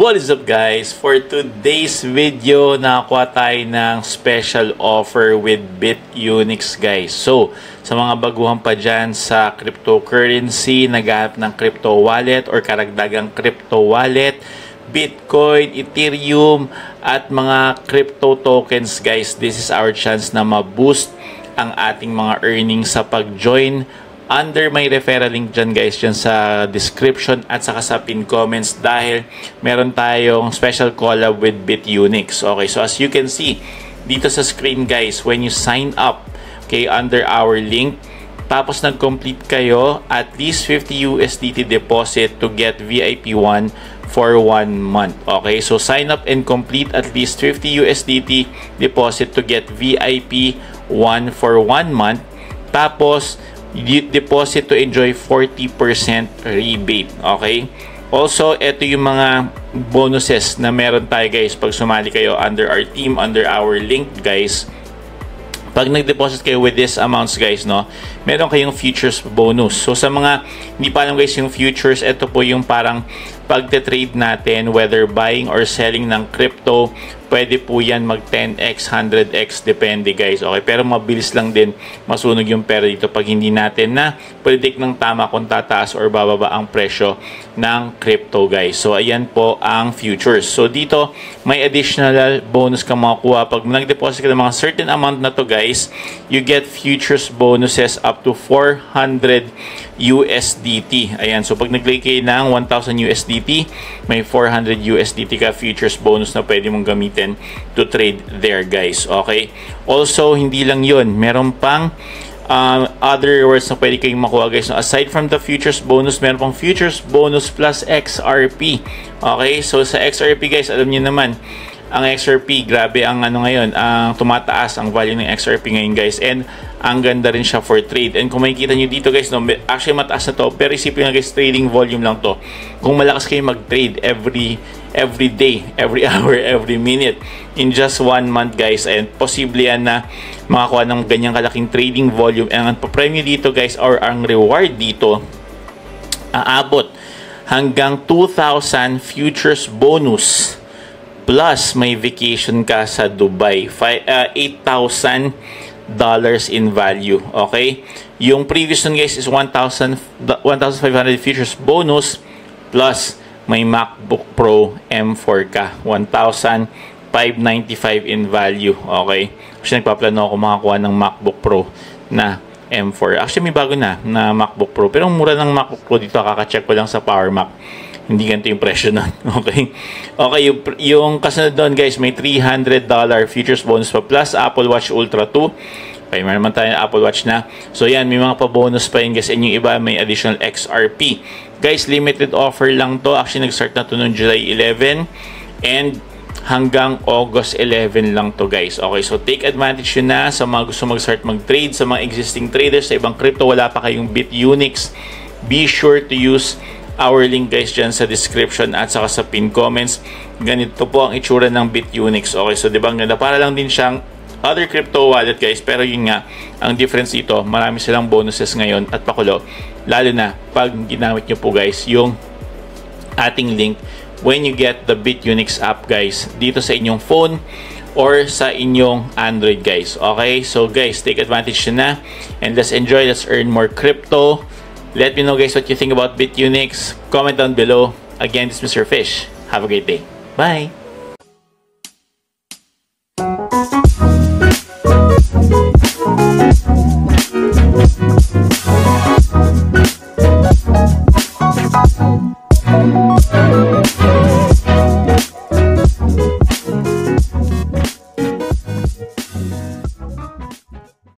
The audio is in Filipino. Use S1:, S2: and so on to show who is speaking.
S1: What is up guys? For today's video, nakakuha tayo ng special offer with BitUnix guys. So, sa mga baguhan pa dyan sa cryptocurrency, naghahanap ng crypto wallet or karagdagang crypto wallet, Bitcoin, Ethereum, at mga crypto tokens guys, this is our chance na ma-boost ang ating mga earnings sa pag-join under my referral link dyan guys, dyan sa description at saka sa pin comments, dahil meron tayong special collab with BitUnix. Okay, so as you can see dito sa screen guys, when you sign up, okay, under our link, tapos nag-complete kayo, at least 50 USDT deposit to get VIP 1 for 1 month. Okay, so sign up and complete at least 50 USDT deposit to get VIP 1 for 1 month. Tapos deposit to enjoy 40% rebate. Okay? Also, ito yung mga bonuses na meron tayo guys pag sumali kayo under our team, under our link guys. Pag nag-deposit kayo with this amounts guys, no, meron kayong futures bonus. So sa mga hindi pa alam guys yung futures, ito po yung parang pagte-trade natin, whether buying or selling ng crypto. Pwede po yan mag 10x, 100x, depende guys. Okay, pero mabilis lang din masunog yung pera dito pag hindi natin na predict ng tama kung tataas or bababa ang presyo ng crypto guys. So ayan po ang futures. So dito may additional bonus ka makukuha pag nag-deposit ka ng mga certain amount na to guys. You get futures bonuses up to 400 USDT. Ayan, so pag nag-click kayo ng 1,000 USDT, may 400 USDT ka futures bonus na pwede mong gamitin to trade there guys. Okay, also hindi lang yun, meron pang other rewards na pwede kayong makuha guys. So, aside from the futures bonus, meron pang futures bonus plus XRP. Okay, so sa XRP guys, alam niyo naman ang XRP, grabe ang ano ngayon, ang tumataas ang value ng XRP ngayon guys, and ang ganda rin siya for trade. And kung makikita nyo dito guys, no, actually mataas na to, pero isipin nga guys, trading volume lang to. Kung malakas kayo mag-trade every day, every hour, every minute, in just 1 month guys, and posible yan na makakuha ng ganyang kalaking trading volume. And ang pa-premyo dito guys, or ang reward dito, aabot hanggang 2,000 futures bonus, plus may vacation ka sa Dubai, $8,000 in value. Okay, yung previous nun guys is 1,500 futures bonus, plus may MacBook Pro M4 ka, 1,595 in value. Okay, kasi nagpaplano ako makakuha ng MacBook Pro na M4. Actually may bago na MacBook Pro, pero ang mura ng MacBook Pro dito, kaka-check ko lang sa Power Mac, hindi ganito yung presyo nun. Okay, okay, yung kasunod doon guys, may $300 futures bonus pa, plus Apple Watch Ultra 2. Okay, meron naman tayo Apple Watch na. So yan, may mga pa-bonus pa yun guys, and yung iba may additional XRP. Guys, limited offer lang to. Actually, nag-start na to noong July 11 and hanggang August 11 lang to guys. Okay, so take advantage yun na sa mga gusto mag-start mag-trade, sa mga existing traders sa ibang crypto, wala pa kayong BitUnix. Be sure to use our link guys dyan sa description at saka sa pin comments. Ganito po ang itsura ng BitUnix. Okay, so diba ang ganda, para lang din siyang other crypto wallet guys, pero yun nga, ang difference dito, marami silang bonuses ngayon at pakulo, lalo na pag ginamit nyo po guys yung ating link when you get the BitUnix app guys, dito sa inyong phone or sa inyong Android guys. Okay, so guys, take advantage na, and let's enjoy, let's earn more crypto. Let me know guys what you think about BitUnix. Comment down below. Again, this is Mr. Fish. Have a great day. Bye!